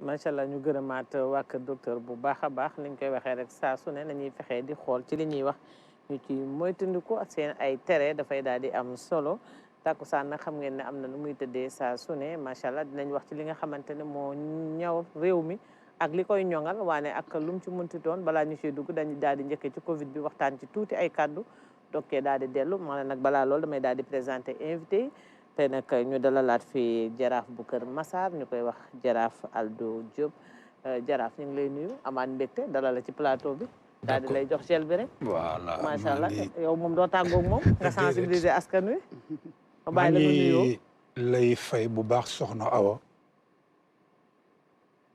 macha allah ñu gërëmaat waa kër docteur bu baax a baax niñ koy waxee rek saa su ne nañuy fexee di xool ci li ñuy wax ñu ci moytandiku ak seen ay tere dafay daal di am solo tàkkusaan nag xam ngeen ne am na nu muy tëddee saa su ne macha allah dinañ wax ci li nga xamante ne moo ñaw réew mi ak li koy ñoŋal waane ak lu mu ci munti doon balaa ñu ciy dugg dañu daal di njëkkee ci Covid bi waxtaan ci tuuti ay kàddu dokkee daal di dellu maa nag balaa loolu damay daal di présenté invité yi tey nag ñu dalalaat fi jaraaf bu Kër Massar ñu koy wax jaraaf Aldo Diop jaraaf ñu ngi lay nuyu amaat mbégte dalal la ci plateau bi. daal di lay jox gel bi rek. voilà macha allah yow moom doo tàggoog moom nga sensibiliser askan wi. ma bàyyi la nga nuyoo lay fay bu baax soxna Awa.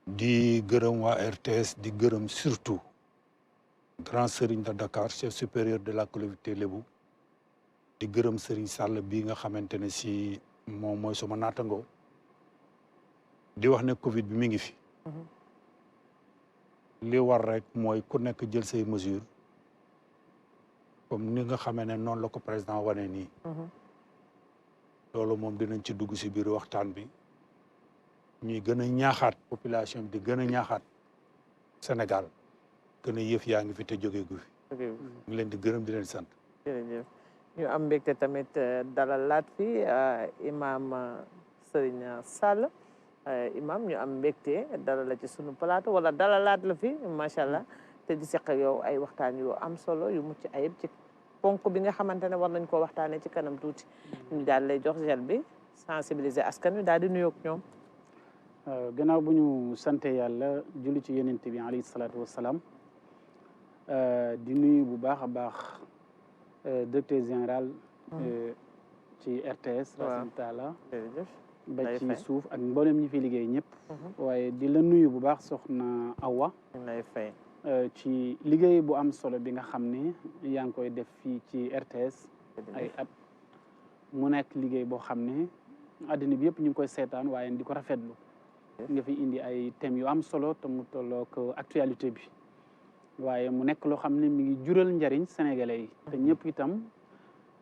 di gërëm waa RTS di gërëm surtout grand serigne de Dakar chef supérieur de la collectivité Lébu. di gërëm Serigne Sall bii nga xamante ne si moom mooy suma naatangoo di wax ne Covid bi mi ngi fi. li war rek mooy ku nekk jël say mesures comme ni nga xamee ne noonu la ko président wane nii. loolu moom dinañ ci dugg si biir waxtaan bi ñuy gën a ñaaxaat population bi di gën a ñaaxaat Sénégal gën a yëf yaa ngi fi te jógee gu fi. ngi leen di gërëm di leen sant. jërëjëf ñu am mbégte tamit dalalaat fi imam Serigne Sall imam ñu am mbégte dalal la ci sunu plateau wala dalalaat la fi macha allah te di seq ak yow ay waxtaan yu am solo yu mucc ayib ci ponk bi nga xamante ne war nañ koo waxtaanee ci kanam tuuti. ñu daal lay jox gel bi sensibiliser askan wi daal di nuyoog ñoom. gannaaw bu ñu sante yàlla julli ci yonent bi alayhi salaatu wassalaam di nuyu bu baax a baax directeur général ci RTS Racine Talla ba ci suuf ak mboolem ñi fi liggéey ñëpp waaye di la nuyu bu baax soxna Awa lay fay ci liggéey bu am solo bi nga xam ne yaa ngi koy def fii ci RTS ay at mu nekk liggéey boo xam ne àddina bi yëpp ñu ngi koy seetaan waaye di ko rafetlu nga fi indi ay thèmes yu am solo te mu tollook actualité bi waaye mu nekk loo xam ne mi ngi jural njariñ sénégalais yi te ñëpp itam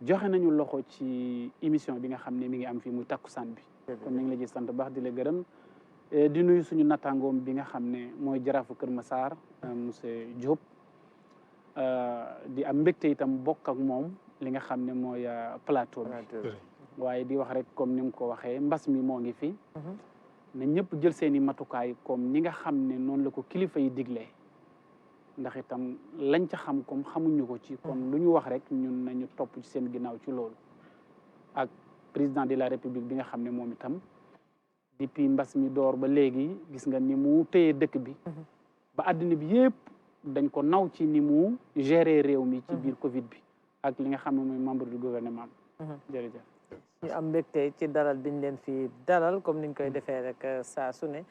joxe nañu loxo ci émission bi nga xam ne mi ngi am fii muy takkusaan bi kon ñu ngi la ci sant baax di la gërëm di nuyu suñu nattangoom bi nga xam ne mooy jaraafu Kër Massar monsieur Diop di am mbégte itam bokk ak moom li nga xam ne mooy plateau bi waaye di wax rek comme ni mu ko waxee mbas mi moo ngi fi na ñëpp jël seen i matukaay comme ni nga xam ne noonu la ko kilifa yi diglee ndax itam lañ ca xam comme xamuñu ko ci kon lu ñu wax rek ñun nañu topp ci seen ginnaaw ci loolu ak président de la république bi nga xam ne moom itam depuis mbas mi door ba léegi gis nga ni mu téye dëkk bi ba àddina bi yëpp dañ ko naw ci ni mu gérer réew mi ci biir Covid bi ak li nga xam ne mooy membre du gouvernement jërëjëf ñu am mbégte ci dalal biñ leen fi dalal comme niñ koy defee rek saa su ne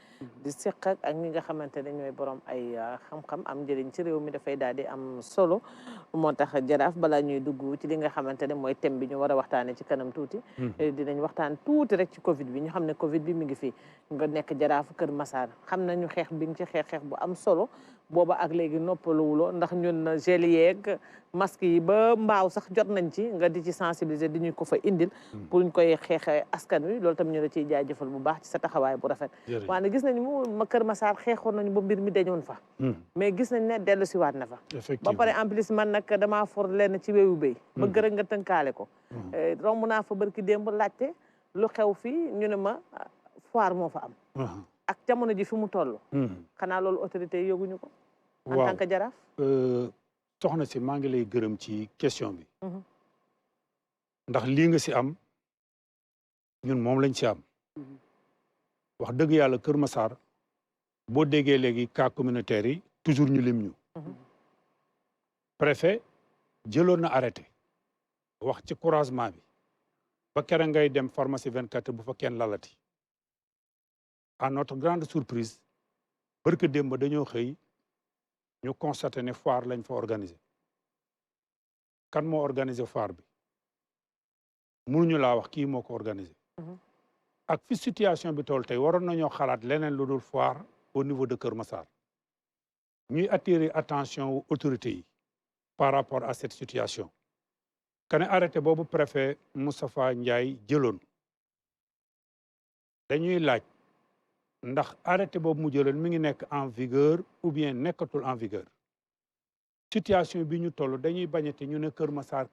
di seq ak ñi nga xamante ne ñooy borom ay xam-xam am njëriñ ci réew mi dafay daal di am solo moo tax jaraaf balaa ñuy dugg ci li nga xamante ne mooy thème bi ñu war a waxtaanee ci kanam tuuti dinañ waxtaan tuuti rek ci Covid bi ñu xam ne Covid bi mi ngi fi nga nekk jaraafu Kër Massar xam nañu xeex bi nga ci xeex bu am solo booba ak léegi noppaluwuloo ndax ñun gel yeeg masque yi ba mbaaw sax jot nañ ci nga di ci sensibiliser di ñu ko fa indil pour ñu koy xeexee askan wi loolu tam ñu la ciy jaajëfal bu baax ci sa taxawaay bu rafet waane gis nañ ma Kër Massar xeexoon nañu ba mbir mi dañoon fa mais gis nañ ne dellu si waat na fa ba pare en plus man nag damaa for leen ci wéewu béy bëgg rek nga tënkaale ko romb naa fa barki démb laajte lu xew fii ñu ne ma foire moo fa am ak jamono ji fi mu toll xanaa loolu autorité yi yëguñu ko en tant que jaraaf soxna si maa ngi lay gërëm ci question bi ndax lii nga si am ñun moom lañ si am wax dëgg yàlla Kër Massar boo déggee léegi cas communautaire yi toujours ñu lim ñu préfet jëloon na arrêté wax ci couragement bi ba kere ngay dem pharmacie 24 bu fa kenn lalati à notre grande surprise barke démb dañoo xëy ñu constaté ne foire lañ fa organiser kan moo organiser foire bi mënuñu laa wax kii moo ko organiser ak fi situation bi toll tey waroon nañoo xalaat leneen lu dul foire au niveau de Kër Massar ñuy attirer attention autorités yi par rapport à cette situation kane arrêté boobu préfet Moustapha Ndiaye jëloon dañuy laaj ndax arrêté boobu mu jëloon mi ngi nekk en vigueur ou bien nekkatul en vigueur situation bi ñu toll dañuy bañati ñu ne Kër Massar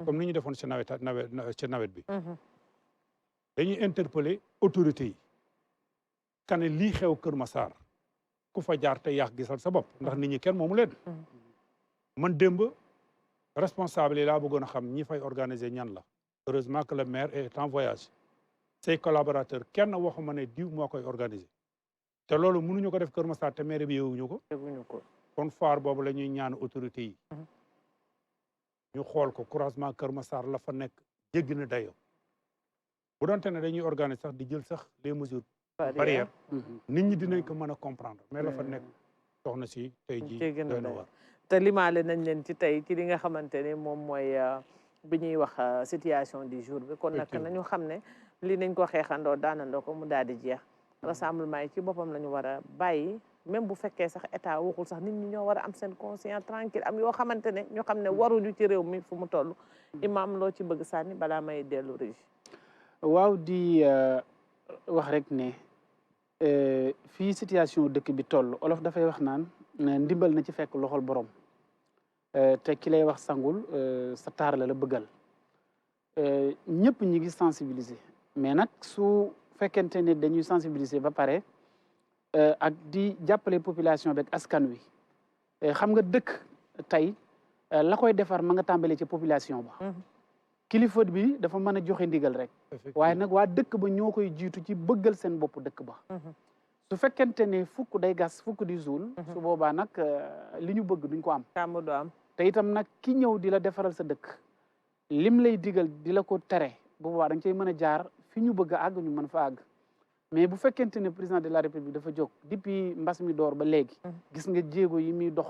comme ni ñu defoon ci nawet bi dañuy interpeller autorités yi kane lii xew Kër Massar ku fa jaar te yàq gisal sa bopp ndax nit ñi kenn moomu leen man démb responsable yi laa bëggoon a xam ñi fay organiser ñan la heureusement que le maire est en voyage say collaborateurs kenn waxuma ne diw moo koy organiser te loolu mënuñu ko def Kër Massar te maire bi yewuñu ko kon foire boobu la ñuy ñaan autorités yi ñu xool ko croisement Kër Massar la fa nekk jéggi na dayo bu doonte ne dañuy organiser sax di jël sax les mesures barrières nit ñi dinañ ko mën a comprendre mais la fa nekk soxna si tey ji doy na war te limaale nañ leen ci tey ci li nga xamante ne moom mooy bi ñuy wax situation du jour bi kon nag nañu xam ne lii nañ ko xeexandoo daanandoo ko mu daal di jeex rassemblement yi ci boppam la ñu war a bàyyi même bu fekkee sax état waxul sax nit ñi ñoo war a am seen conscience tranquille am yoo xamante ne ñu xam ne waruñu ci réew mi fu mu toll imam loo ci bëgg sànni balaa may dellu régi waaw di wax rek ne fii situation dëkk bi toll olof dafay wax naan ndimbal na ci fekk loxol borom te ki lay wax sangul sa taar la bëggal ñëpp ñi ngi sensibiliser mais nag su fekkente ne dañuy sensibiliser ba pare ak di jàppale population bi ak askan wi xam nga dëkk tey la koy defar ma nga tàmbalee ci population ba kilifa bi dafa mën a joxe ndigal rek waaye nag waa dëkk ba ñoo koy jiitu ci bëggal seen bopp dëkk ba su fekkente ne fukk day gas fukk di suul su boobaa nag li ñu bëgg duñ ko am du am te itam nag ki ñëw di la defaral sa dëkk lim lay digal di la ko tere bu boobaa da nga cay mën a jaar fi ñu bëgg a àgg ñu mën fa àgg mais bu fekkente ne président de la république dafa jóg depuis mbas mi door ba léegi gis nga jéego yi muy dox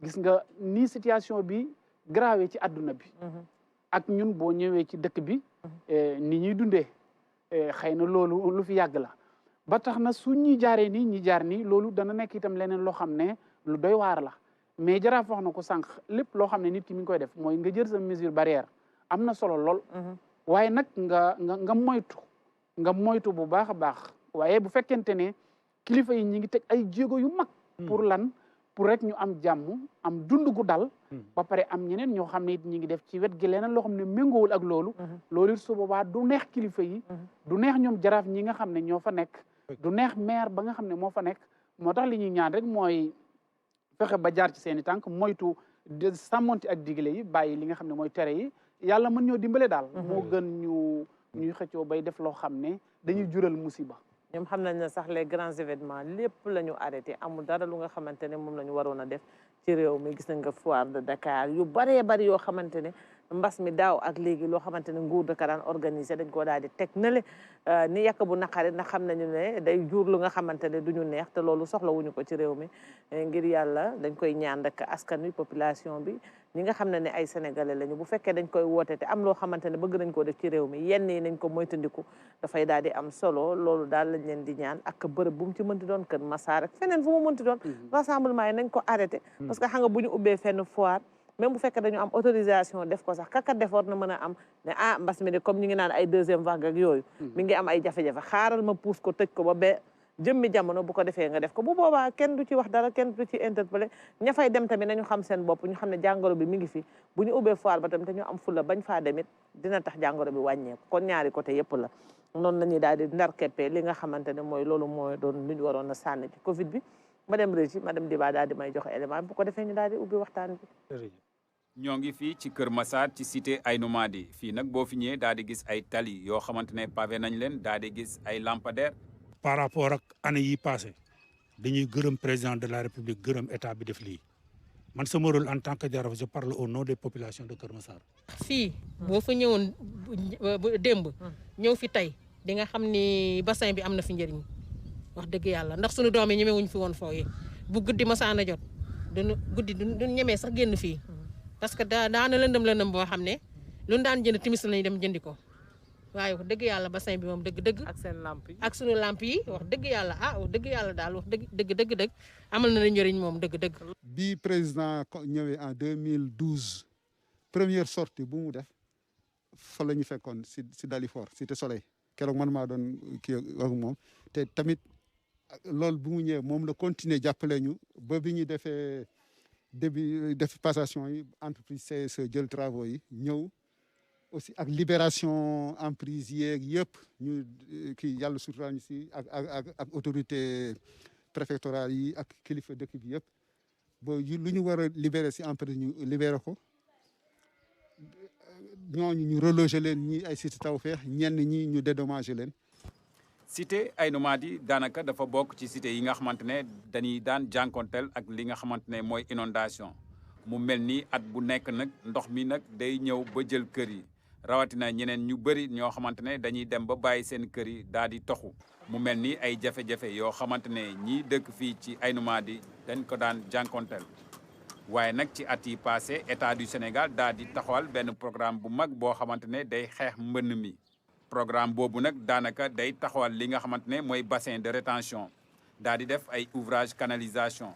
gis nga ni situation bi grave ci àdduna bi ak ñun boo ñëwee ci dëkk bi ni ñuy dundee xëy na loolu lu fi yàgg la ba tax na su ñi jaaree nii ñi jaar nii loolu dana nekk itam leneen loo xam ne lu doy waar la mais jaraaf wax na ko sànq lépp loo xam ne nit ki mi ngi koy def mooy nga jël sa mesure barrière am na solo lool waaye nag nga moytu bu baax a baax waaye bu fekkente ne kilifa yi ñi ngi teg ay jéego yu mag pour lan pour rek ñu am jàmm am dund gu dal ba pare am ñeneen ñoo xam ne it ñi ngi def ci wet gi leneen loo xam ne méngoowul ak loolu loolu it su boobaa du neex kilifa yi du neex ñoom jaraaf ñi nga xam ne ñoo fa nekk du neex maire ba nga xam ne moo fa nekk moo tax li ñuy ñaan rek mooy fexe ba jaar ci seen i tànk moytu sàmmonte ak digle yi bàyyi li nga xam ne mooy tere yi yàlla mën ñoo dimbale daal moo gën ñuy xëccoo bay def loo xam ne dañuy jural musiba ñoom xam nañ ne sax les grands événements lépp la ñu arrêté amul dara lu nga xamante ne moom la ñu waroon a def ci réew mi gis nañ nga foire de Dakar yu baree bari yoo xamante ne mbas mi daaw ak léegi loo xamante ne nguur Dakar daan organisé dañ koo daal di teg na le ni yàq bu naqari ndax xam nañu ne day jur lu nga xamante ne du ñu neex te loolu soxla wuñu ko ci réew mi ngir yàlla dañ koy ñaan rek askan wi population bi ñi nga xam ne ay sénégalais lañu bu fekkee dañ koy woote te am loo xamante ne bëgg nañ koo def ci réew mi yenn yi nañ ko moytandiku dafay daal di am solo loolu daal lañ leen di ñaan ak bërëb bu mu ci mënti doon Kër Massar rek feneen fu mu mënti doon rassemblement yi nañ ko arrêté parce que xam nga bu ñu ubbee fenn foire même bu fekkee dañu am autorisation def ko sax kaka defoor na mën a am ne mbas mi de comme ñu ngi naan ay deuxième vague ak yooyu mi ngi am ay jafe-jafe xaaral ma puus ko tëj ko ba jëmmi jamono bu ko defee nga def ko bu boobaa kenn du ci wax dara kenn du ci interpellé ña fay dem tamit nañu xam seen bopp ñu xam ne jàngoro bi mi ngi fi bu ñu ubbee foire ba tamit te ñu am fulla bañ faa demit dina tax jàngoro bi wàññeeku kon ñaari côté yëpp la noonu la ñuy daal di ndar keppee li nga xamante ne mooy loolu mooy doon lu ñu waroon a sànni ci Covid bi madame Régie madame Diba daal di may joxe élément bu ko defee ñu daal di ubbi waxtaan bi. ñoo ngi fii ci Kër Massar ci cité Aynou Mady fii nag boo fi ñëwee daal di gis ay tali yoo xamante ne pavé nañ leen daal di gis ay lampadaire par rapport ak année yi passé dañuy gërëm président de la république gërëm état bi def lii man sama rôle en tant que jaraaf je parle au nom des populations de Kër Massar. fii boo fa ñëwoon démb ñëw fi tey di nga xam ni bassin bi am na fi njëriñ wax dëgg yàlla ndax suñu doom yi ñemewuñ fi woon fooyi bu guddi masaan a jot duñ ñemee sax génn fii parce que daana lëndëm boo xam ne lu daan jënd timis lañu dem jëndi ko waaye wax dëgg yàlla bassin bi moom dëgg-dëgg ak seen lamp yi ak sunu lamp yi wax dëgg yàlla wax dëgg yàlla daal wax dëgg amal na la njëriñ moom dëgg. bi président ñëwee en 2012 première sortie bu mu def fa la ñu fekkoon si Dalifort Cité Soleil keroog man maa doon kii ak moom te tamit loolu bu mu ñëwee moom la continuer jàppale ñu ba bi ñu defee début def passation yi entreprise CSE jël travaux yi ñëw aussi ak libération emprise yeeg yëpp ñu kii yàlla suturaal ñu si ak autorité préfectorale yi ak kilifa dëkk bi yëpp ba lu ñu war a libéré si emprise ñu libéré ko ñooñu ñu reloger leen ñi ay cité Tawfekh ñenn ñi ñu dédommager leen. cité Aïnoumady daanaka dafa bokk ci cité yi nga xamante ne dañuy daan jànkonteel ak li nga xamante ne mooy inondation mu mel ni at bu nekk nag ndox mi nag day ñëw ba jël kër yi rawatina ñeneen ñu bëri ñoo xamante ne dañuy dem ba bàyyi seen kër yi daal di toxu mu mel ni ay jafe-jafe yoo xamante ne ñii dëkk fii ci Aïnoumady dañ ko daan jànkonteel waaye nag ci at yi passé état du Sénégal daal di taxawal benn programme bu mag boo xamante ne day xeex mbënn mi. programme boobu nag daanaka day taxawal li nga xamante ne mooy bassin de rétention daal di def ay ouvrage canalisation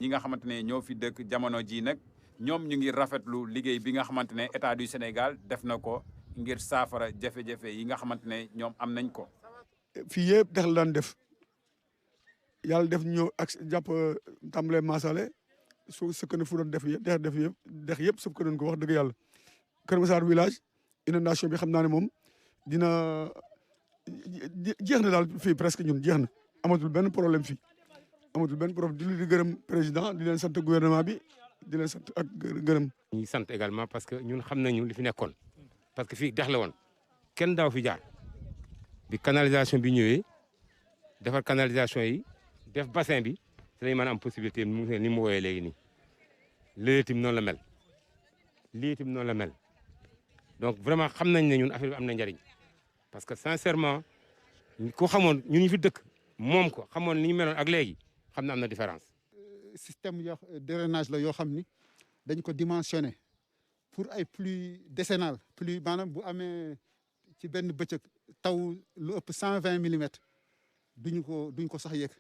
ñi nga xamante ne ñoo fi dëkk jamono ji nag ñoom ñu ngi rafetlu liggéey bi nga xamante ne état du Sénégal def na ko ngir saafara jafe-jafe yi nga xamante ne ñoom am nañ ko. fii yëpp dex la daan def yàlla def ñëw ak jàpp tàmbalee masale su sëkk na fu doon def yëpp dex yëpp sëf ko doon ko wax dëgg yàlla Kër Massar village inondation bi xam naa ne moom dina jeex na daal fii presque ñun jeex na amatul benn problème fii amatul benn problème di gërëm président di leen sant gouvernement bi di leen sant ak gërëm. ñuy sant également parce que ñun xam nañu li fi nekkoon parce que fii dex la woon kenn daaw fi jaar bi canalisation bi ñëwee defar canalisation yi def bassin bi te lañ mën a am possibilité ni mu wooyee léegi nii léegi itam noonu la mel lii itam noonu la mel donc vraiment xam nañ ne ñun affaire bi am na njariñ parce que sincèrement ko xamoon ñun ñu fi dëkk moom ko xamoon ni ñu meloon ak léegi xam na am na différence. système yoo drainage la yoo xam ni dañ ko dimensionné pour ay pluie décennale pluie maanaam bu amee ci benn bëccëg taw lu ëpp 120 millimètres duñ ko sax yëg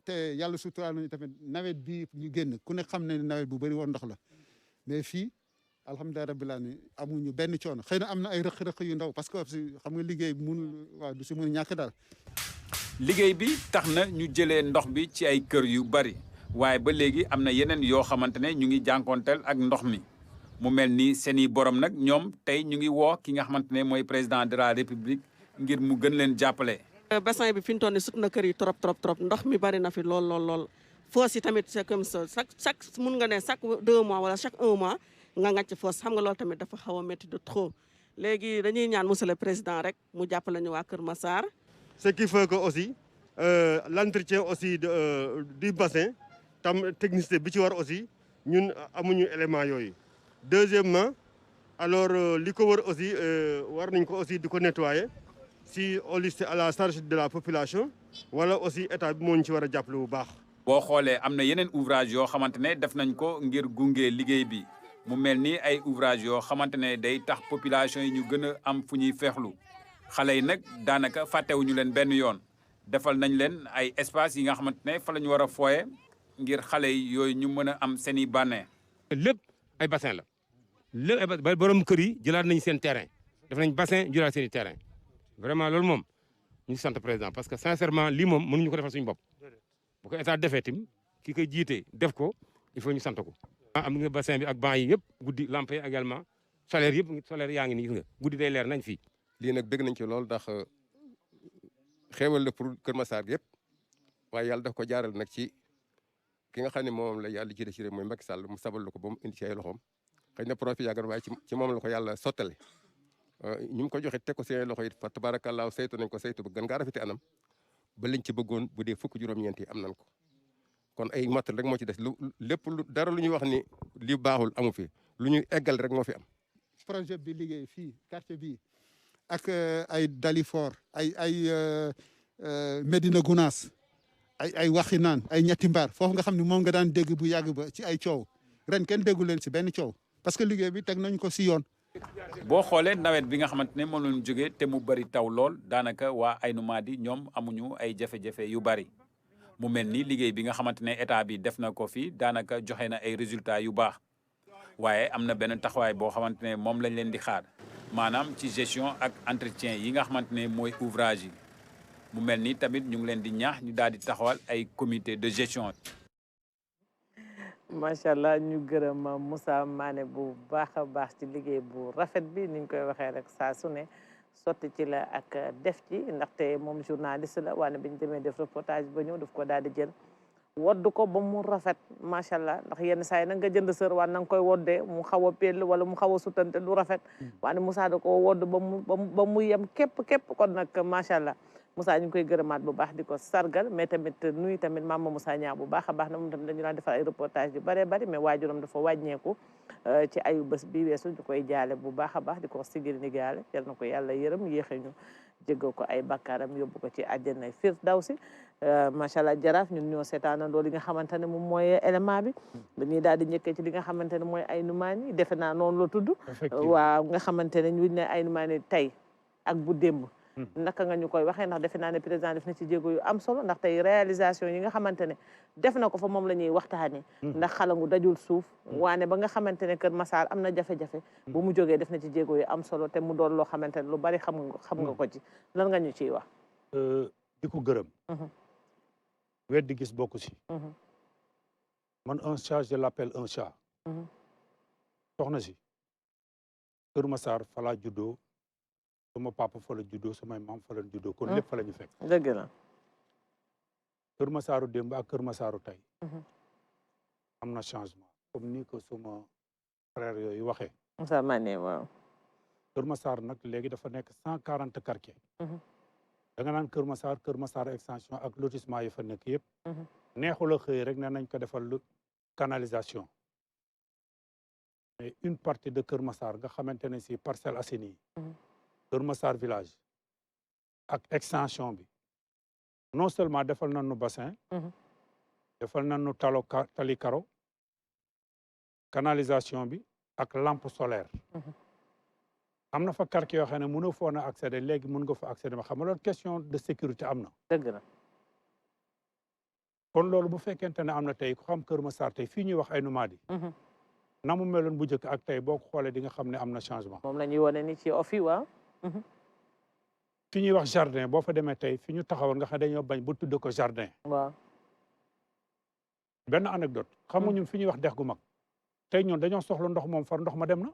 te yàlla suturaal nañu tamit nawet bi ñu génn ku ne xam ne nawet bu bëri woon ndox la mais fii alhamdulilah rabbil alamin amuñu benn coono xëy na am na ay rëq-rëq yu ndaw parce que xam nga liggéey mënul waaw du si mën ñàkk daal. liggéey bi tax na ñu jëlee ndox bi ci ay kër yu bari waaye ba léegi am na yeneen yoo xamante ne ñu ngi jànkoonteel ak ndox mi mu mel ni seeni borom nag ñoom tey ñu ngi woo ki nga xamante ne mooy président de la république ngir mu gën leen jàppale. bassin bi fi ñu toll nii sut na kër yi trop ndox mi bari na fi lool foos yi tamit c'est comme ça chaque mun nga ne chaque 2 mois wala chaque 1 mois nga ngàcc foos xam nga loolu tamit dafa xaw a métti de trop léegi dañuy ñaan monsieur le président rek mu jàppale ñu waa Kër Massar. ce qui fait que aussi l'entretien aussi du bassin tam technicité bi ci war aussi ñun amuñu élément yooyu. deuxièmement alors li ko wër aussi war nañ ko aussi di ko nettoyer si au lieu à la charge de la population wala aussi état bi moo ñu ci war a jàppale bu baax. boo xoolee am na yeneen ouvrage yoo xamante ne def nañ ko ngir gunge liggéey bi mu mel ni ay ouvrage yoo xamante ne day tax population yi ñu gën a am fu ñuy feexlu xale yi nag daanaka fàttewuñu leen benn yoon defal nañ leen ay espace yi nga xamante ne fa la ñu war a fooye ngir xale yi yooyu ñu mën a am seen i bànneex. lépp ay bassin la lépp ay bassin borom kër yi jëlaat nañ seen terrain def nañ bassin jëlaat seen i terrain vraiment loolu moom ñu sant président parce que sincèrement lii moom mënuñu ko defal suñu bopp bu ko état defee tim ki koy jiite def ko il faut ñu sant ko. am nga bassin bi ak banc yi yëpp guddi lampe yi également solaire yëpp solaire yaa ngi nii gis nga guddi day leer nañ fii. lii nag bëgg nañ ci lool ndax xéewal la pour Kër Massar yëpp waaye yàlla daf ko jaaral nag ci ki nga xam ne moom la yàlla jiite ci réew mooy Macky Sall mu sabal ko ba mu indi ci ay loxoom xëy na profit yàgg na waaye ci moom la ko yàlla sottale ñu mu ko joxe teg ko seen loxo it fa tabaarakallaa saytu nañ ko saytu ba gën ngaa rafeti anam ba liñ ci bëggoon bu dee fukk juróom-ñeent yi am nañ ko kon ay matal rek moo ci des lépp lu dara lu ñuy wax ni li baaxul amu fi lu ñuy eggal rek moo fi am. projet bi liggéey fii quartier bii ak ay Dalifort ay Medina Gounass ay Waxinaan ay ñetti mbaar foofu nga xam ne moom nga daan dégg bu yàgg ba ci ay coow ren kenn déggu leen si benn coow parce que liggéey bi teg nañ ko si yoon. boo xoolee nawet bi nga xamante ne moom lañu jógee te mu bari taw lool daanaka waa Aïnoumady ñoom amuñu ay jafe-jafe yu bari mu mel ni liggéey bi nga xamante ne état bi def na ko fi daanaka joxe na ay résultats yu baax waaye am na benn taxawaay boo xamante ne moom lañ leen di xaar maanaam ci gestion ak entretien yi nga xamante ne mooy ouvrage yi mu mel ni tamit ñu ngi leen di ñaax ñu daal di taxawal ay comité de gestion. macha allah ñu gërëm Moussa Mané bu baax a baax ci liggéey bu rafet bi niñ koy waxee rek saa su ne sotti ci la ak def ci ndaxte moom journaliste la waane bi ñu demee def reportage ba ñëw daf ko daal di jël wodd ko ba mu rafet macha allah ndax yenn saa yi nag nga jënd sër waan na nga koy woddee mu xaw a pell wala mu xaw a sutante du rafet waane Moussa da ko wodd ba mu yem képp kon nag macha allah Moussa ñu ngi koy gërëmaat bu baax di ko sargal mais tamit nuyu tamit Mama Moussa Niang bu baax a baax na moom tamit dañu daan defal ay reportage yu bëree bëri mais waajuram dafa wàññeeku ci ayu bés bi weesu ñu koy jaale bu baax a baax di ko sigil ni gaale yal na ko yàlla yërëm yéexe ñu jéggal ko ay bakkaaram yóbbu ko ci àjjana firdawsi macha allah jaraaf ñun ñoo seetaanandoo li nga xamante ne moom mooy élément bi dañuy daal di njëkkee ci li nga xamante ne mooy ay numaani defe naa noonu la tudd waaw nga xamante ne ñu ne ay numaani tey ak bu démb naka nga ñu koy waxee ndax defe naa ne président def na ci jéego yu am solo ndax tey réalisation yi nga xamante ne def na ko fa moom la ñuy waxtaanee ndax xalangu dajul suuf waane ba nga xamante ne Kër Massar am na jafe-jafe bu mu jógee def na ci jéego yu am solo te mu doon loo xamante ne lu bari xam nga ko ci lan nga ñu ciy wax di ko gërëm weddi gis bokku si man un chat je l'appelle un chat soxna si Kër Massar fa laa juddoo sama papa fa la juddoo samay maam fa la juddoo kon lépp fa la ñu fekk dëgg la Kër Massaaru démb ak Kër Massaaru tey am na changement comme ni ko sama frère yooyu waxee Moussa Mané waaw Kër Massar nag léegi dafa nekk 140 quartier da nga naan Kër Massar extension ak lotissement yi fa nekk yëpp neexul a xëy rek ne nañ ko defal canalisation mais une partie de Kër Massar nga xamante ne si Parcelles Assainies Kër Massar village ak extension bi non seulement defal nañu bassin defal nañu tali karo canalisation bi ak lampe solaire am na fa quartier yoo xam ne mënoo foon a accéder léegi mën nga fa accéder ma xam nga loolu question de sécurité am na dëgg la kon loolu bu fekkente ne am na tey ku xam Kër Massar tey fii ñuy wax ay Numadi na mu meloon bu njëkk ak tey boo ko xoolee di nga xam ne am na changement moom la ñuy wane ni ci ofi waaw fi ñuy wax jardin boo fa demee tey fi ñu taxawal nga xam dañoo bañ ba tudde ko jardin waaw benn anecdote xam nga ñun fi ñuy wax dex gu mag tey ñun dañoo soxla ndox moom far ndox ma dem na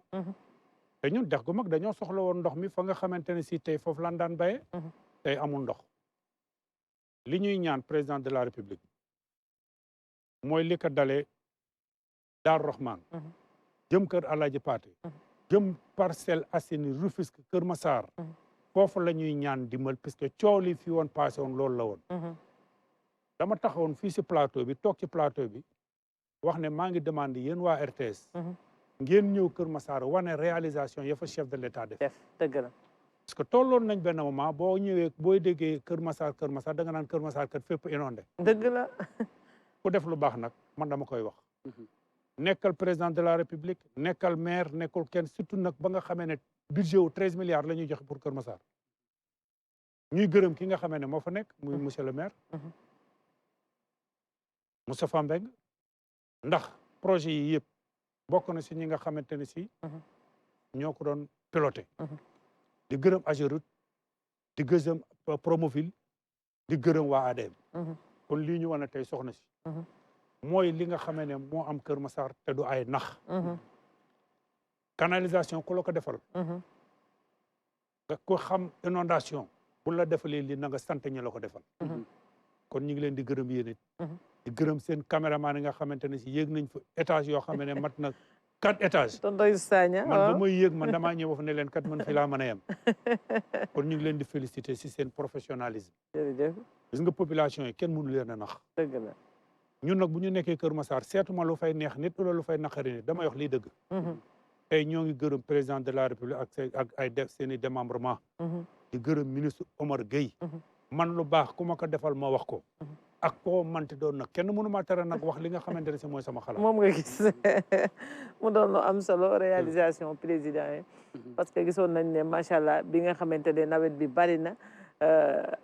te ñun dex gu mag dañoo soxla woon ndox mi fa nga xamante ne si tey foofu lan daan béyee tey amul ndox li ñuy ñaan président de la république mooy li ko dalee Daaru Rahman jëm kër Alaaji Paate jëm Parcelles Assainies Rufisque Kër Massar foofu la ñuy ñaan dimbal puisque coow li fi woon passé woon loolu la woon dama taxawoon fii si plateau bi toog ci plateau bi wax ne maa ngi demandé yéen waa RTS ngeen ñëw Kër Massar wane réalisation ya fa chef de l'État def dëgg la parce que tolloon nañ benn moment boo ñëwee booy déggee Kër Massar da nga naan Kër Massar kat fépp inondé dëgg la ku def lu baax nag man dama koy wax nekkal président de la république nekkal maire nekkul kenn surtout nag ba nga xamee ne budget wu 13 milliards la ñuy joxe pour Kër Massar ñuy gërëm ki nga xamee ne moo fa nekk muy monsieur le maire Moustapha Mbeng ndax projet yi yëpp bokk na si ñi nga xamante ne si ñoo ko doon piloté di gërëm Ageroute di gërëm Promoville di gërëm waa ADM kon lii ñu wane tey soxna si mooy li nga xamee ne moo am Kër Massar te du ay nax canalisation ku la ko defal nga ko xam inondation bu la defalee li na nga sant ñi la ko defal kon ñu ngi leen di gërëm yéen it di gërëm seen caméraman yi nga xamante ne si yéeg nañ fa étage yoo xam ne mat na 4 étages tonton Sagna man ba may yéeg man damaa ñëw fa ne leen kat man fi laa mën a yem kon ñu ngi leen di féliciter si seen professionnalisme jërëjëf gis nga population yi kenn mënu leen a nax dëgg la ñun nag bu ñu nekkee Kër Massar seetuma lu fay neex nit wala lu fay naqari nit damay wax lii dëgg tey ñoo ngi gërëm président de la république ak ay seen i démembrement di gërëm ministre Omar Gueye man lu baax ku ma ko defal ma wax ko ak koo manti doon nag kenn mënu ma tere nag wax li nga xamante ne si mooy sama xalaat moom nga gis mu doon lu am solo réalisation président yi parce que gisoon nañ ne macha allah bi nga xamante ne nawet bi bari na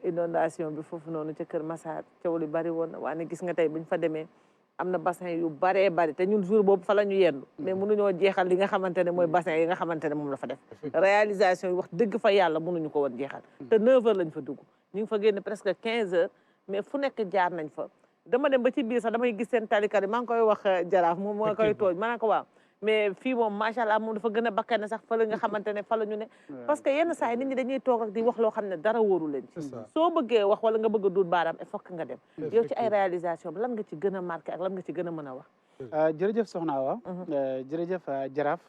inondation bi foofu noonu ca Kër Massar coow li bari woon na waaye gis nga tey buñ fa demee am na bassin yu baree bari te ñun jour boobu fa la ñu yendu mais mënuñoo jeexal li nga xamante ne mooy bassin yi nga xamante ne moom la fa def réalisation yi wax dëgg fa yàlla mënuñu ko woon jeexal te 9 heures lañ fa dugg ñu ngi fa génn presque 15 heures mais fu nekk jaar nañ fa dama dem ba ci biir sax damay gis seen talikat yi maa ngi koy wax jaraaf moom moo koy tooñ ma ne ko waaw mais fii moom macha allah moom dafa gën a bakkane sax fa la nga xamante ne fa la ñu ne parce que yenn saa yi nit ñi dañuy toog rek di wax loo xam ne dara wóoru leen ci soo bëggee wax wala nga bëgg a duut baaraam il faut que nga dem yow ci ay réalisation bi lan nga ci gën a marqué ak lan nga ci gën a mën a wax jërëjëf soxna Awa jërëjëf jaraaf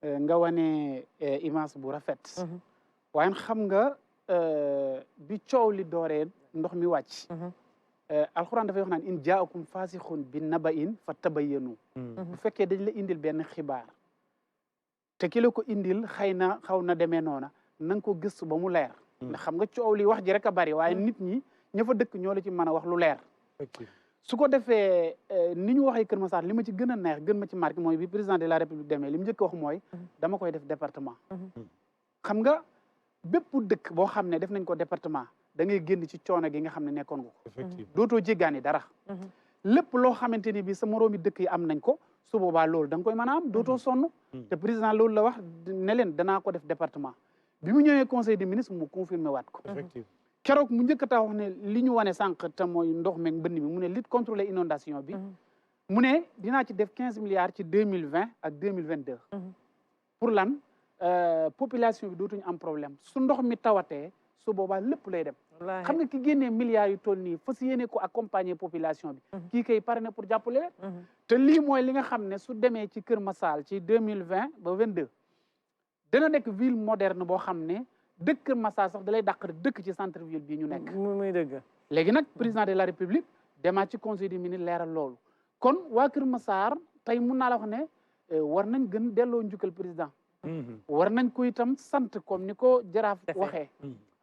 nga wane image bu rafet waaye xam nga bi coow li dooree ndox mi wàcc alxuraan dafay wax naan in jaakum faasixun bi naba'in fa tabayyanu bu fekkee dañ la indil benn xibaar te ki la ko indil xëy na xaw na demee noona na nga ko gëstu ba mu leer ndax xam nga coow li wax ji rek a bari waaye nit ñi ña fa dëkk ñoo la ci mën a wax lu leer su ko defee ni ñu waxee Kër Massar li ma ci gën a neex gën ma ci marqué mooy bi président de la république demee li mu njëkk wax mooy dama koy def département xam nga bépp dëkk boo xam ne def nañ ko département da ngay génn ci coono gi nga xam ne nekkoon nga ko dootoo jéggaani dara lépp loo xamante ni bi sa moroomi dëkk yi am nañ ko su boobaa loolu da nga koy mën a am dootoo sonn te président loolu la wax ne leen danaa ko def département bi mu ñëwee conseil des ministres mu confirmé waat ko keroog mu njëkk a tax wax ne li ñu wane sànq te mooy ndox meeg mbënn mi mu ne lutte contre les inondations bi mu ne dinaa ci def 15 milliards ci 2020 ak 2022 pour lan population bi dootuñu am problème su ndox mi tawatee su boobaa lépp lay dem xam nga ki génnee milliards yu toll nii fas yéene ko accompagner population bi kii kay pare na pour jàppale leen te lii mooy li nga xam ne su demee ci Kër Massar ci 2020 ba 22 dana nekk ville moderne boo xam ne dëkk Kër Massar sax da lay dàq dëkk ci centre ville bii ñu nekk muy dëgg léegi nag président de la république demaat ci conseil des ministres leeral loolu kon waa Kër Massar tey mun naa la wax ne war nañ gën delloo njukkal président war nañ ko itam sant comme ni ko jaraaf waxee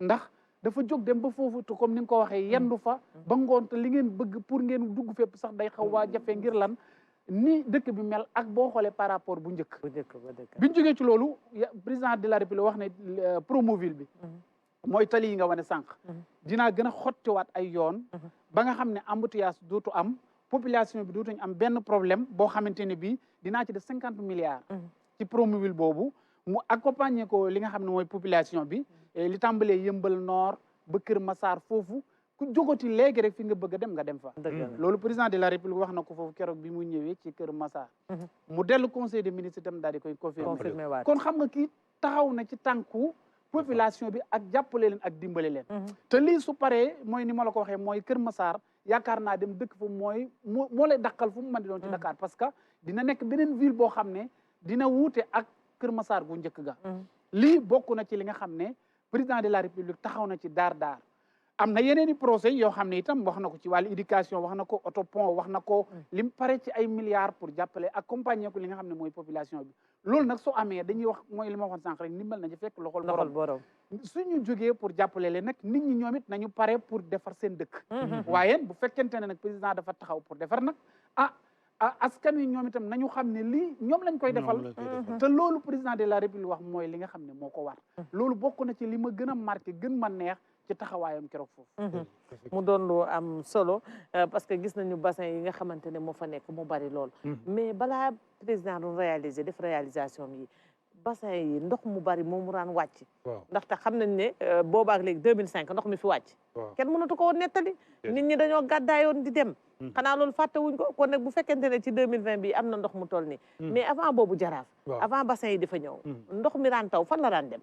ndax dafa jóg dem ba foofu te comme ni nga ko waxee yendu fa ba ngoon te li ngeen bëgg pour ngeen dugg fépp sax day xaw waa jafe ngir lan ni dëkk bi mel ak boo xoolee par rapport bu njëkk biñ jógee ci loolu président de la république wax ne Promoville bi mooy tali yi nga wane sànq dinaa gën a xottiwaat ay yoon ba nga xam ne embouteillage dootu am population bi dootuñ am benn problème boo xamante ne bii dinaa ci def 50 milliards ci Promoville boobu mu accompagner ko li nga xam ne mooy population bi li tàmbalee Yëmbal Nord ba Kër Massar foofu ku jógati léegi rek fi nga bëgg a dem nga dem fa loolu président de la république wax na ko foofu keroog bi mu ñëwee ci Kër Massar mu dellu conseil des ministres itam daal di koy confirmer waat kon xam nga kii taxaw na ci tànku population bi ak jàppale leen ak dimbale leen te lii su paree mooy ni ma la ko waxee mooy Kër Massar yaakaar naa dem dëkk fa mooy moo lay dàqal fu mu mën di doon ci Dakar parce que dina nekk beneen ville boo xam ne dina wuute ak Kër Massar gu njëkk ga lii bokk na ci li nga xam ne président de la république taxaw na ci daar am na yeneen i projet yoo xam ne itam wax na ko ci wàllu éducation wax na ko autopont wax na ko lim pare ci ay milliards pour jàppale accompagner ko li nga xam ne mooy population bi loolu nag soo amee dañuy wax mooy li ma waxoon sànq rek ndimbal na ci fekk loxol borom suñu jógee pour jàppale leen nag nit ñi ñoom it nañu pare pour defar seen dëkk waaye bu fekkente ne nag président dafa taxaw pour defar nag askan wi ñoom itam nañu xam ne lii ñoom lañ koy defal te loolu président de la république wax mooy li nga xam ne moo ko war loolu bokk na ci li ma gën a marqué gën ma neex ci taxawaayam keroog foofu mu doon lu am solo parce que gis nañu bassin yi nga xamante ne moo fa nekk mu bari lool mais balaa président doon réaliser def réalisation yi bassin yi ndox mu bari moom mu daan wàcc ndaxte xam nañ ne boobaak léegi 2005 ndox mi fi wàcc kenn mënatu ko woon nettali nit ñi dañoo gàddaayoon di dem xanaa loolu fàtte wuñ ko kon nag bu fekkente ne ci 2020 bi am na ndox mu toll nii mais avant boobu jaraaf avant bassin yi dafa ñëw ndox mi daan taw fan la daan dem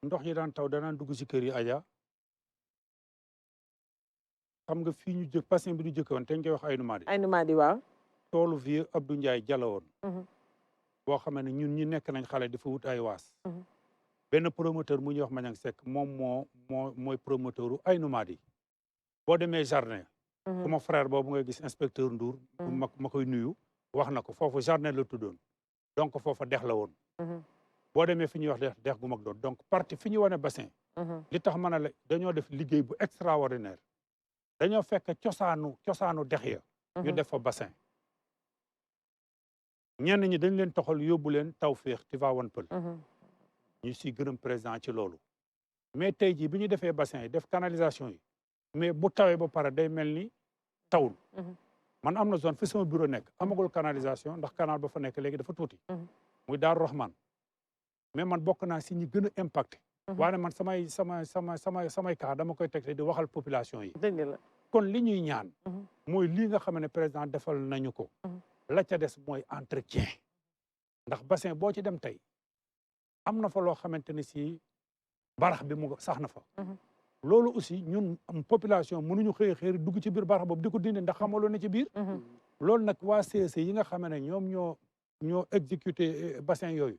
ndox yi daan taw danaan dugg si kër yi aja xam nga fii ñu jëkk bassin bi ñu jëkk woon te ñu koy wax ay numaadi waaw toolu vieux Abdou Ndiaye jala woon boo xam ne ñun ñi nekk nañ xale dafa wut ay waas benn promoteur mu ñuy wax Mañang Seck moom mooy promoteur u ay numaadi boo demee jardin sama frère boobu ngay gis inspecteur Ndour ma koy nuyu wax na ko foofu jardin la tuddoon donc foofa dex la woon boo demee fi ñuy wax dex gu mag doon donc partie fi ñu wane bassin li tax mën a la dañoo def liggéey bu extraordinaire dañoo fekk cosaanu dex ya ñu def fa bassin ñenn ñi dañ leen toxal yóbbu leen Tawféex Tivaouane Peulh ñu si gërëm président ci loolu mais tey jii bi ñu defee bassin yi def canalisation yi mais bu tawee ba pare day mel ni tawul man am na zone fi sama bureau nekk amagul canalisation ndax canal ba fa nekk léegi dafa tuuti muy Daaru Rahman mais man bokk naa si ñi gën a impacté waaye man samay cas dama koy teg di waxal population yi. dëgg la kon li ñuy ñaan. mooy lii nga xam ne président defal nañu ko. la ca des mooy entretien. ndax bassin boo ci dem tey am na fa loo xamante ne si barax bi mu sax na fa. loolu aussi ñun population mënuñu xëy dugg ci biir barax boobu di ko dindi ndax xamaloo na ci biir. loolu nag waa CEC yi nga xam ne ñoom ñoo exécuté bassin yooyu.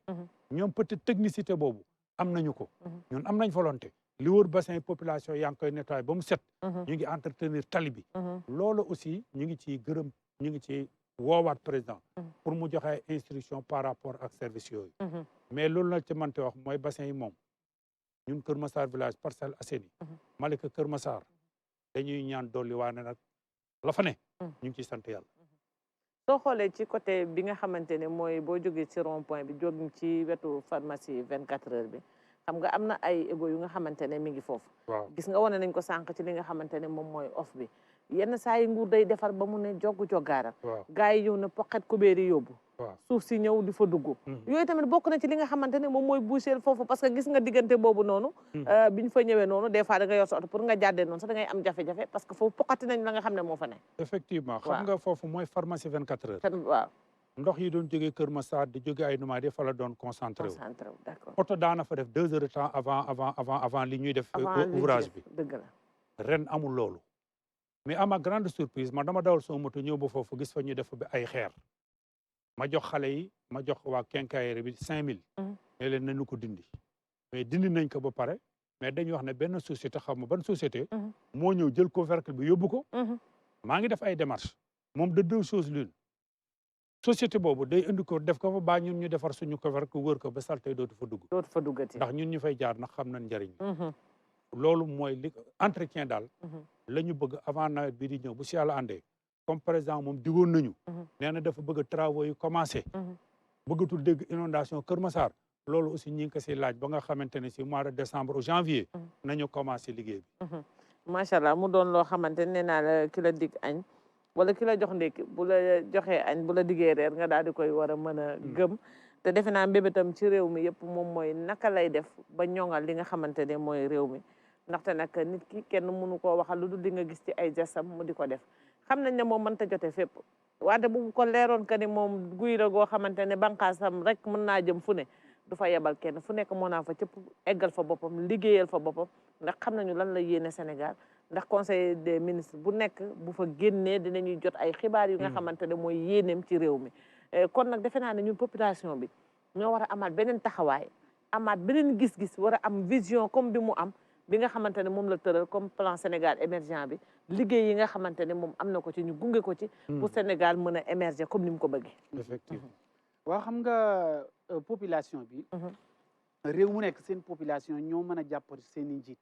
ñoom peut-être technicité boobu am nañu ko. ñun am nañ volonté. li wër bassin population yaa ngi koy nettoyé ba mu set. ñu ngi entretenir tali bi. loolu aussi ñu ngi ciy gërëm ñu ngi ci woowaat président. pour mu joxe ay instruction par rapport ak service yooyu. mais loolu nag ci mënte wax mooy bassin yi moom ñun Kër Massar village Parcelles Assainies. Malika Kër Massar dañuy ñaan dolli waane nag la fa ne. ñu ngi ciy sant yàlla. soo xoolee ci côté bi nga xamante ne mooy boo jógee ci rond point bi jóg ci wetu pharmacie 24 heures bi xam nga am na ay égo yu nga xamante ne mi ngi foofu. gis nga wane nañ ko sànq ci li nga xamante ne moom mooy off bi yenn saa yi nguur day defar ba mu ne joggaaral. gars yi ñëw na poqet kubéer yi yóbbu. suuf si ñëw di fa dugg. yooyu tamit bokk na ci li nga xamante ne moom mooy boucher foofu parce que gis nga diggante boobu noonu. biñ fa ñëwee noonu des fois da nga yor sa oto pour nga jàddee noonu sax da ngay am jafe-jafe parce que foofu poqati nañ la nga xam ne moo fa ne. effectivement xam nga foofu mooy pharmacie 24 heures. waaw ndox yi doon jógee Kër Massar di jóge ay Noumadé fa la doon concentré wu. d'accord oto daana fa def 2 heures de temps avant li ñuy def. ouvrage bi dëgg la ren amul loolu. mais à ma grande surprise man dama dawal sama moto ñëw ba foofu gis fa ñu def ba ay xeer. ma jox xale yi ma jox waa quincaillerie bi 5000. ne leen nañu ko dindi. mais dindi nañ ko ba pare mais dañuy wax ne benn société xam ma ban société. moo ñëw jël couvercle bi yóbbu ko. maa ngi def ay démarches. moom de 2 choses l'une. société boobu day indi ko def ko fa baa ñun ñu defar suñu couvercle wër ko ba salte dootu fa dugg. dootu fa duggati ndax ñun ñu fay jaar ndax xam nañ njëriñ. loolu mooy li entretien daal. la ñu bëgg avant nawet bi di ñëw bu si yàlla àndee. comme par exemple moom digoon nañu. nee na dafa bëgg travaux yi commencé. bëggatul dégg inondation Kër Massar. loolu aussi ñi ngi ko si laaj ba nga xamante ne si mois de décembre ou janvier. nañu commencé liggéey bi. macha allah mu doon loo xamante ne nee naa la ki la dig añ wala ki la jox ndékki bu la joxee añ bu la diggee reer nga daal di koy war a mën a gëm. te defe naa mbébétam ci réew mi yëpp moom mooy naka lay def ba ñoŋal li nga xamante ne mooy réew mi. ndaxte nag nit ki kenn mënu koo waxal lu dul li nga gis ci ay gestam mu di ko def xam nañ ne moom mënta jote fépp wante bu ko leeroon que ni moom guy la goo xamante ne bànqaasam rek mën naa jëm fu ne du fa yebal kenn fu nekk moo naa fa cëpp eggal fa boppam liggéeyal fa boppam ndax xam nañu lan la yéene Sénégal ndax conseil des ministres bu nekk bu fa génnee dinañuy jot ay xibaar yu nga xamante ne mooy yéeneem ci réew mi kon nag defe naa ne ñun population bi ñoo war a amaat beneen taxawaay amaat beneen gis-gis war a am vision comme bi mu am bi nga xamante ne moom la tëral comme plan Sénégal émergent bi liggéey yi nga xamante ne moom am na ko ci ñu gunge ko ci pour Sénégal mën a émerger comme ni mu ko bëggee. effectivement waaw xam nga population bi réew mu nekk seen population ñoo mën a jàpp seen i njiit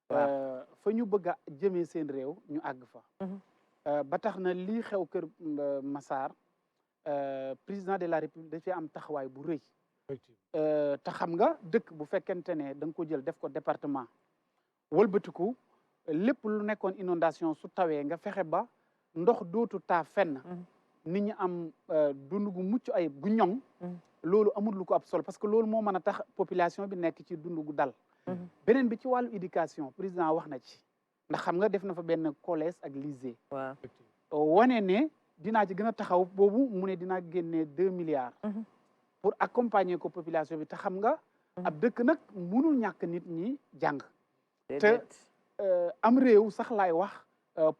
fa ñu bëgg a jëmee seen réew ñu àgg fa ba tax na lii xew Kër Massar président de la République dafay am taxawaay bu rëy te xam nga dëkk bu fekkente ne da nga ko jël def ko département wëlbatiku lépp lu nekkoon inondation su tawee nga fexe ba ndox dootu taa fenn nit ñi am dund gu mucc ay gu ñoŋ loolu amul lu ko ab solo parce que loolu moo mën a tax population bi nekk ci dund gu dal beneen bi ci wàllu éducation président wax na ci ndax xam nga def na fa benn collège ak lycée wane ne dinaa ci gën a taxaw boobu mu ne dinaa génnee 2 milliards pour accompagner ko population bi te xam nga ab dëkk nag mënul ñàkk nit ñi jàng te am réew sax laay wax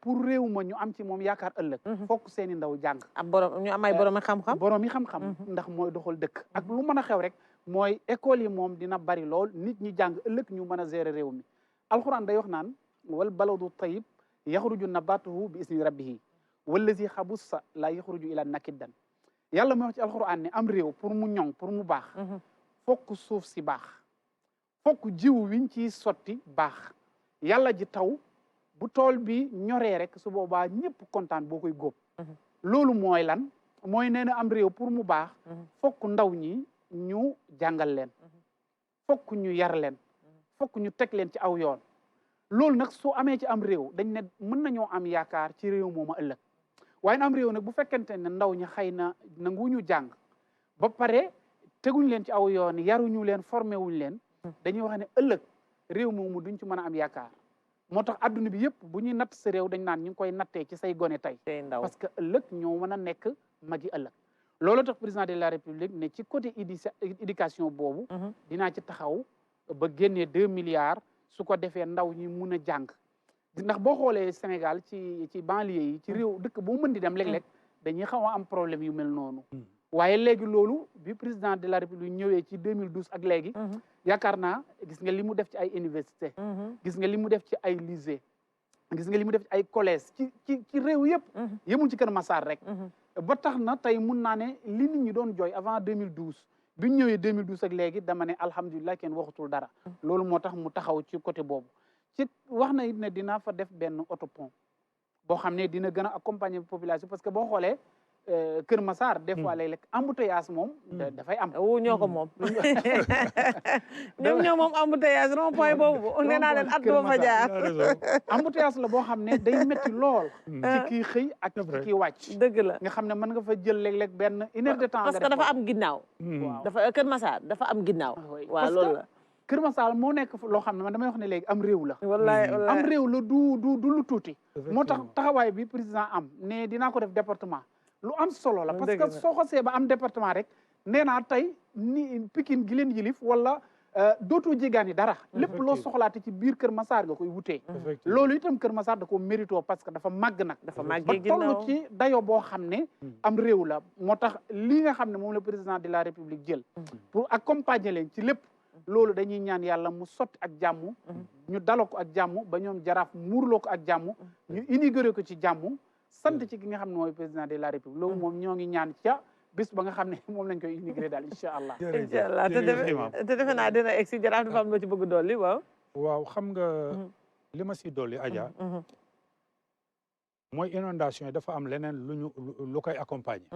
pour réew ma ñu am ci moom yaakaar ëllëg fokk seeni ndaw jàng am borom ñu am ay borom xam-xam borom yi xam-xam ndax mooy doxal dëkk ak lu mën a xew rek mooy école yi moom dina bari lool nit ñi jàng ëllëg ñu mën a gérer réew mi alxuraan day wax naan wal baladu tayyib yaxruju nabatuhu bi isni rabbihi wallazi xabussa la yaxruju ila nakiddan yàlla mooy wax ci alxuraan ne am réew pour mu ñoŋ pour mu baax fokk suuf si baax fokk jiw wiñ ciy sotti baax yàlla ji taw bu tool bi ñoree rek su boobaa ñëpp kontaan boo koy góob loolu mooy lan mooy nee na am réew pour mu baax fokk ndaw ñi ñu jàngal leen fokk ñu yar leen fokk ñu teg leen ci aw yoon loolu nag soo amee ci am réew dañ ne mën nañoo am yaakaar ci réew mooma ëllëg waaye am réew nag bu fekkente ne ndaw ñi xëy na nanguwuñu jàng ba pare teguñ leen ci aw yoon yaruñu leen formé wuñ leen dañuy wax ne ëllëg réew moomu duñ ci mën a am yaakaar moo tax adduna bi yëpp bu ñuy natt sa réew dañ naan ñu ngi koy nattee ci say gone tey parce que ëllëg ñoo mën a nekk magi ëllëg loolu tax président de la république ne ci côté éducation boobu dinaa ci taxaw ba génnee 2 milliards su ko defee ndaw ñi mun a jàng ndax boo xoolee Sénégal ci banlieue yi ci réew dëkk boo mën di dem léeg-léeg dañuy xaw a am problème yu mel noonu waaye léegi loolu bi président de la république ñëwee ci 2012 ak léegi yaakaar naa gis nga li mu def ci ay université gis nga li mu def ci ay lycée gis nga li mu def ci ay collège ci réew yëpp yemul ci Kër Massar rek ba tax na tey mun naa ne li nit ñi doon jooy avant 2012 bi ñu ñëwee 2012 ak léegi dama ne alhamdulilah kenn waxatul dara loolu moo tax mu taxaw ci côté boobu ci wax na it ne dina fa def benn autopont boo xam ne dina gën a accompagner population parce que boo xoolee Kër Massar des fois léeg-léeg embouteillage moom dafay am ñoo ko moom ñoom moom embouteillage rond point boobu nee naa leen at doo fa jaar embouteillage la boo xam ne day métti lool ci kii xëy ak ci kii wàcc dëgg la nga xam ne mën nga fa jël léeg-léeg benn 1 heure de temps parce que dafa am ginnaaw dafa Kër Massar dafa am ginnaaw waaw loolu la Kër Massar moo nekk loo xam ne man damay wax ne léegi am réew la wallaay am réew la du lu tuuti moo tax taxawaay bi président am ne dinaa ko def département lu am solo la parce que soo xasee ba am département rek nee naa tey ni Pikine gi leen yilif wala dootoo jégaani dara lépp loo soxlaate ci biir Kër Massar nga koy wutee loolu itam Kër Massar da ko mérito parce que dafa màgg nag dafa màgg ba toll ci dayo boo xam ne am réew la moo tax lii nga xam ne moom la président de la république jël pour accompagner leen ci lépp loolu dañuy ñaan yàlla mu sotti ak jàmm ñu dalo ko ak jàmm ba ñoom jaraaf muurloo ko ak jàmm ñu inauguré ko ci jàmm sant ci ki nga xam ne mooy président de la république loolu moom ñoo ngi ñaan ca bis ba nga xam ne moom lañ koy inauguré daal incha allah incha allah te defe naa dina egg si jaraaf dafa am loo ci bëgg dolli waaw xam nga li ma si dolli Adja mooy inondation yi dafa am leneen lu koy accompagner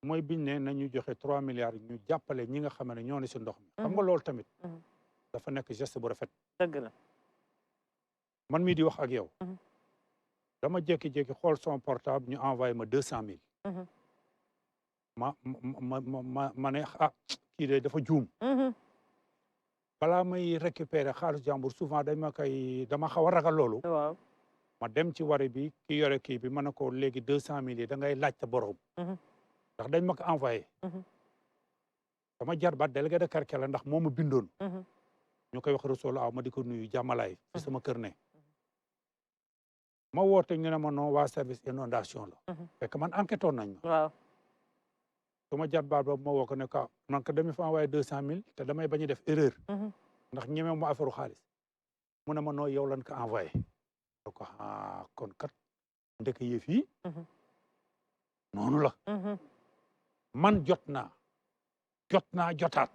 mooy biñ ne nañu joxe 3 milliards ñu jàppale ñi nga xam ne ñoo ne si ndox mi xam nga loolu tamit dafa nekk geste bu rafet dëgg la man mii di wax ak yow dama jékki-jékki xool son portable ñu envoyé ma 200 000 ma ne kii de dafa juum balaa may récupérer xaalis jàmbur souvent dama xaw a ragal loolu waaw ma dem ci wari bi ki yore kii bi ma ne ko léegi 200 000 yi da ngay laajte borom ndax dañ ma ko envoyé dama jarbaat délégué de quartier la ndax moo ma bindoon ñu koy wax Rasoul aw ma di ko nuyu jàmmalaay fi sama kër ne ma woote ñu ne ma non waa service inondation la fekk man enquête oon nañ ma waaw sama jarbaat ba ma woo ko ne ko man ko demi fa envoyé 200 000 te damay bañ a def erreur ndax ñeme ma affaire xaalis mu ne ma non yow lan ko envoyé ko kon kat ndek yëf yi noonu la man jotaat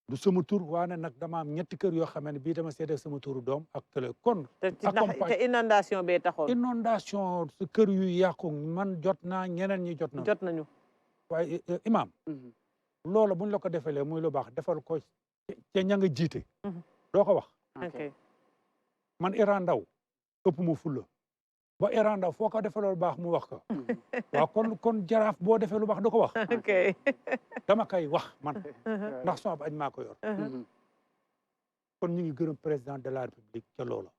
du sama tur waane nag dama am ñetti kër yoo xam ne bii dama seede sama turu doom ak télé kon te inondation bee taxoon inondation su kër yu yàqu man jot naa ñeneen ñi jot nañu waaye imam loolu buñ la ko defalee muy lu baax defal ko ca ña nga jiite doo ko wax man Iran Ndaw ëpp mu fulla ba Iran Ndaw foo ko defee lu baax mu wax ko waaw kon jaraaf boo defee lu baax du ko wax dama koy wax man ndax sama añ maa ko yor kon ñu ngi gërëm président de la république ca loola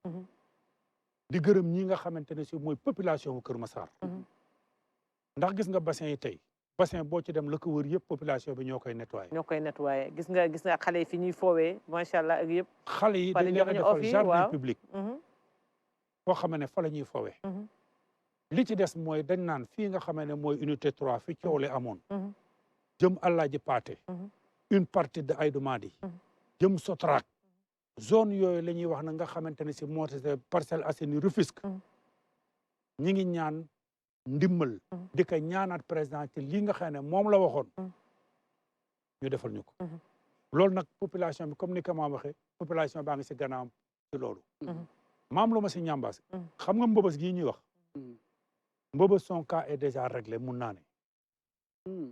di gërëm ñi nga xamante ne si mooy population bu Kër Massar ndax gis nga bassin yi tey bassin boo ci dem la ko wër yëpp population bi ñoo koy nettoyé gis nga xale yi fi ñuy foowee macha allah ak yëpp xale yi dañ leen a defal jardin public foo xam ne fa la ñuy foowee li ci des mooy dañ naan fii nga xam ne mooy unité 3 fi coow li amoon jëm Alaaji Paate une partie de Aïdou Madi jëm Sotrac zone yooyu la ñuy wax na nga xamante ne si moo tax Parcelles Assainies Rufisque ñi ngi ñaan ndimbal di ko ñaanaat président ci lii nga xam ne moom la waxoon ñu defal ñu ko loolu nag population bi comme ni ko maam waxee population baa ngi si gannaawam ci loolu maam lu ma si ñambaas xam nga mbëbës gii ñuy wax mbëbës son cas est déjà réglé mun naa ne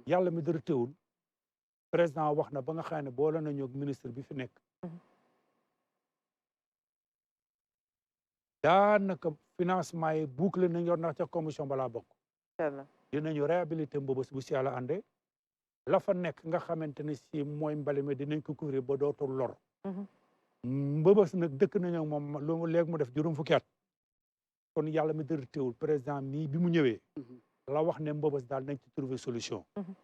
yàlla mi dara teewul président wax na ba nga xam ne boole nañu ak ministre bi fi nekk daanaka financement yi bouclé nañ yor ndax ca commission balaa bokk dinañu réhabilité mbëbës bu si yàlla àndee la fa nekk nga xamante ne si mooy mbali mi dinañ ko couvrir ba dootul lor mbëbës nag dëkk nañu ak moom lu léegi mu def juróom fukki at kon yàlla mi dër teewul président nii bi mu ñëwee la wax ne mbëbës daal nañ ci trouver solution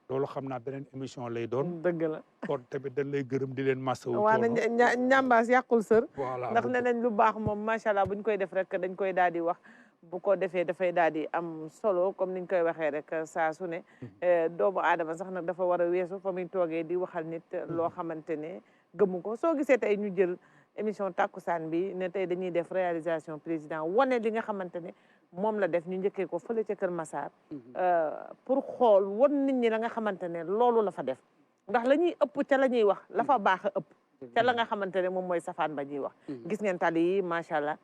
loolu xam naa beneen émission lay doon dëgg la kon tamit dañ lay gërëm di leen masawu waana ñambaas yàqul sër voilà ndax ne nañ lu baax moom macha allah buñ koy def rek dañ koy daal di wax bu ko defee dafay daal di am solo comme niñ koy waxee rek saa su ne doomu aadama sax nag dafa war a weesu fa muy toogee di waxal nit loo xamante ne gëmu ko soo gisee tey ñu jël émission takkusaan bi ne tey dañuy def réalisation président wane li nga xamante ne moom la def ñu njëkkee ko fële ca Kër Massar pour xool wan nit ñi la nga xamante ne loolu la fa def ndax la ñuy ëpp ca la ñuy wax la fa baax a ëpp ca la nga xamante ne moom mooy safaan ba ñuy wax gis ngeen tali yi macha allah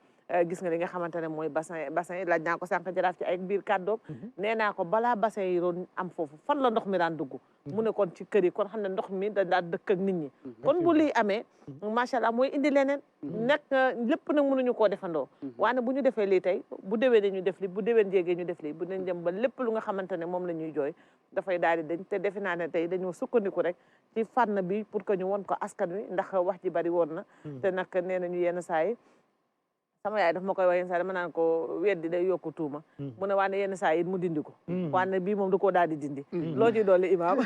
gis nga li nga xamante ne mooy bassin laaj naa ko sànq jaraaf ci ay biir kàddoom nee naa ko balaa bassin yi doon am foofu fan la ndox mi daan dugg mu ne kon ci kër yi kon xam ne ndox mi da daan dëkk ak nit ñi kon bu lii amee macha allah mooy indi leneen nekk lépp nag mënuñu koo defandoo waane bu ñu defee lii tey bu déwénee ñu def li bu déwén jéegee ñu def lii bu nañ dem ba lépp lu nga xamante ne moom la ñuy jooy dafay daal di dañ te defe naa ne tey dañoo sukkandiku rek ci fànn bi pour que ñu won ko askan wi ndax wax ji bari woon na te nag nee nañu yenn saa yi sama yaay daf ma koy wax yenn saa dama naan ko weddi day yokku tuuma mu ne waane yenn saa yi mu dindi ko waane bii moom da koo daal di dindi loo ci doole imaam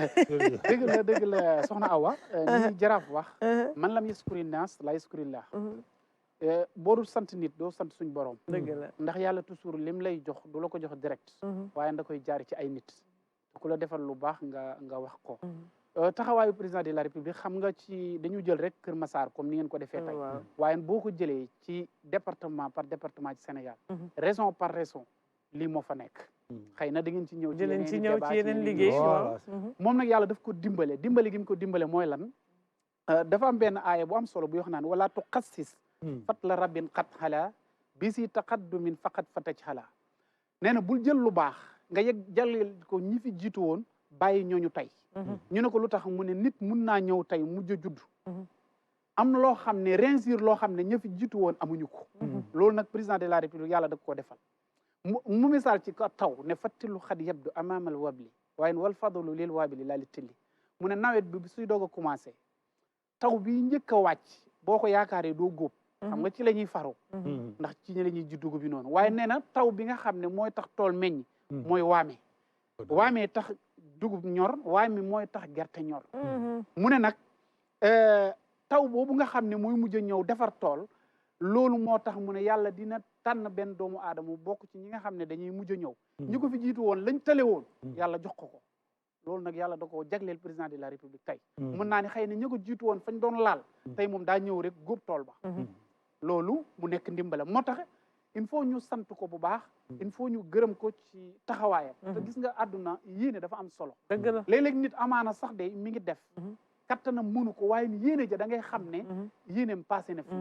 dëgg la soxna Awa ñi jaraaf wax man lam yaskuri naas la yaskurillah boo dul sant nit doo sant suñ borom dëgg la ndax yàlla toujours lim lay jox du la ko jox direct waaye da koy jaari ci ay nit ku la defal lu baax nga wax ko taxawaayu président de la république xam nga ci dañu jël rek Kër Massar comme ni ngeen ko defee tey waaye boo ko jëlee ci département par département ci Sénégal région par région lii moo fa nekk xëy na da ngeen ci ñëw ci yeneen liggéey moom nag yàlla daf ko dimbale gi mu ko dimbale mooy lan dafa am benn aaya bu am solo bu wax naan wala tu xassis fat la rabbin xat xala bi si taqaddumin faqat fataj xala nee na bul jël lu baax nga yegg jàlleel ko ñi fi jiitu woon bàyyi ñooñu tey ñu ne ko lu tax mu ne nit mun naa ñëw tey mujj a judd am na loo xam ne réussir loo xam ne ña fi jiitu woon amuñu ko loolu nag président de la république yàlla da koo defal mu misaal ci ko taw ne fattilu xat yabdu amaamal wabli waaye wal fadlu lil waabili laa li tilli mu ne nawet bi suy doog a commencé taw bi njëkk a wàcc boo ko yaakaaree doo góob xam nga ci la ñuy faru ndax ci ñi la ñuy ji dugub bi noonu waaye nee na taw bi nga xam ne mooy tax tool meññ mooy waamee tax dugub ñor waame mooy tax gerte ñor mu ne nag taw boobu nga xam ne mooy mujj a ñëw defar tool loolu moo tax mu ne yàlla dina tànn benn doomu aadama bokk ci ñi nga xam ne dañuy mujj a ñëw ñi ko fi jiitu woon lañ tële woon yàlla jox ko loolu nag yàlla da ko jagleel président de la république tey mën naa ne xëy na ñi ko jiitu woon fañ doon laal tey moom daa ñëw rek góob tool ba loolu mu nekk ndimbala moo tax il faut ñu sant ko bu baax il faut ñu gërëm ko ci taxawaayam te gis nga àdduna yéene dafa am solo dëgg la léeg-léeg nit amaana sax de mi ngi def kattanam mënu ko waaye yéene ja da ngay xam ne yéeneem passé na fi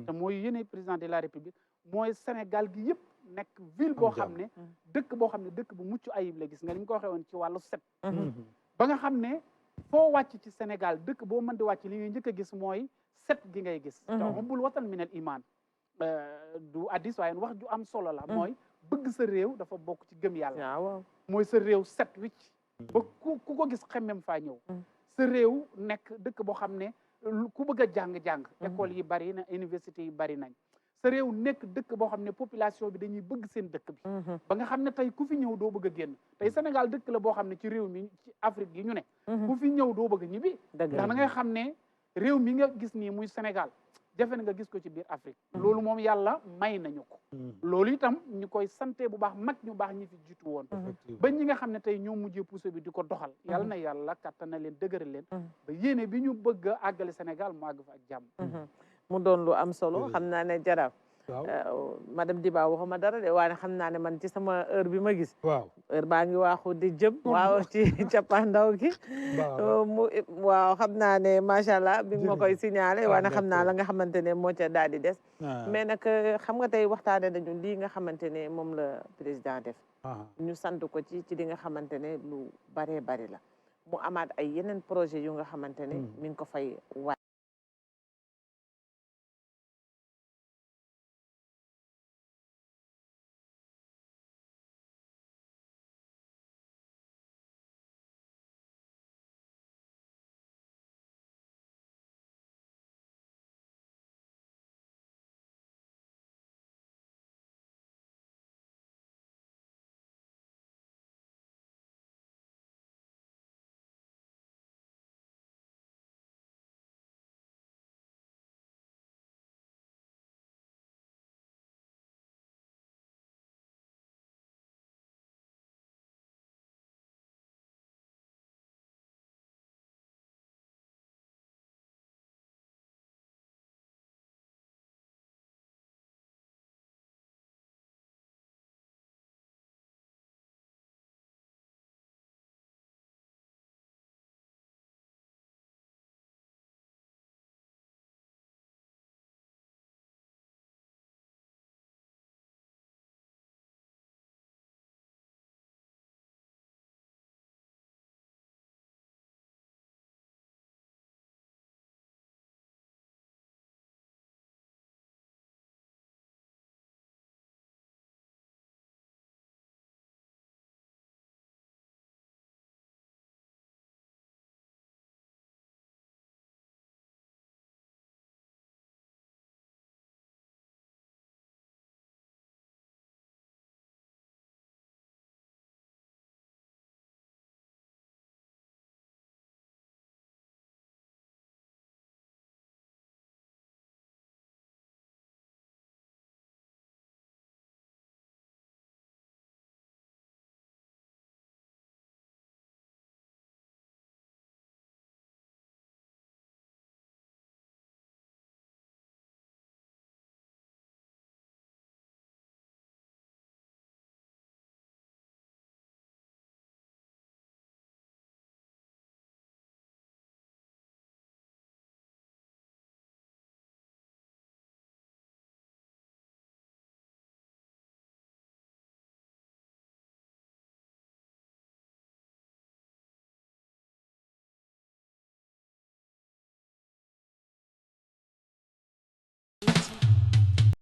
te mooy yéene président de la république mooy Sénégal gi yëpp nekk ville boo xam ne dëkk boo xam ne dëkk bu mucc ayib la gis nga ni mu ko waxee woon ci wàllu set ba nga xam ne foo wàcc ci Sénégal dëkk boo mën di wàcc li ngay njëkk a gis mooy set gi ngay gis te hubbul watan minal iman du addis waaye wax ju am solo la mooy bëgg sa réew dafa bokk ci gëm yàlla mooy sa réew set wicc ba ku ko gis xemmem faa ñëw sa réew nekk dëkk boo xam ne ku bëgg a jàng-jàng école yi bari na université yi bari nañ sa réew nekk dëkk boo xam ne population bi dañuy bëgg seen dëkk bi ba nga xam ne tey ku fi ñëw doo bëgg a génn tey Sénégal dëkk la boo xam ne ci réew mi ci Afrique yi ñu ne ku fi ñëw doo bëgg a ñibbi ndax da ngay xam ne réew mi nga gis nii muy Sénégal jafe na nga gis ko ci biir Afrique loolu moom yàlla may nañu ko loolu itam ñu koy sante bu baax mag ñu baax ñi fi jiitu woon ba ñi nga xam ne tey ñoo mujjee pousse bi di ko doxal yàlla na yàlla kattan na leen dëgëral leen ba yéene bi ñu bëgg a àggale Sénégal mu àgg fa ak jàmm mu doon lu am solo xam naa ne jaraaf madame Diba waxuma dara de waaye xam naa ne man ci sama heure bi ma gis heure baa ngi waaxu di jëm waaw ci cappaandaw gi waaw xam naa ne macha allah bi ma koy signalé waaye xam naa la nga xamante ne moo ca daal di des mais nag xam nga tey waxtaane nañu lii nga xamante ne moom la président def ñu sant ko ci li nga xamante ne lu baree bari la mu amaat ay yeneen projet yu nga xamante ne mi ngi ko fay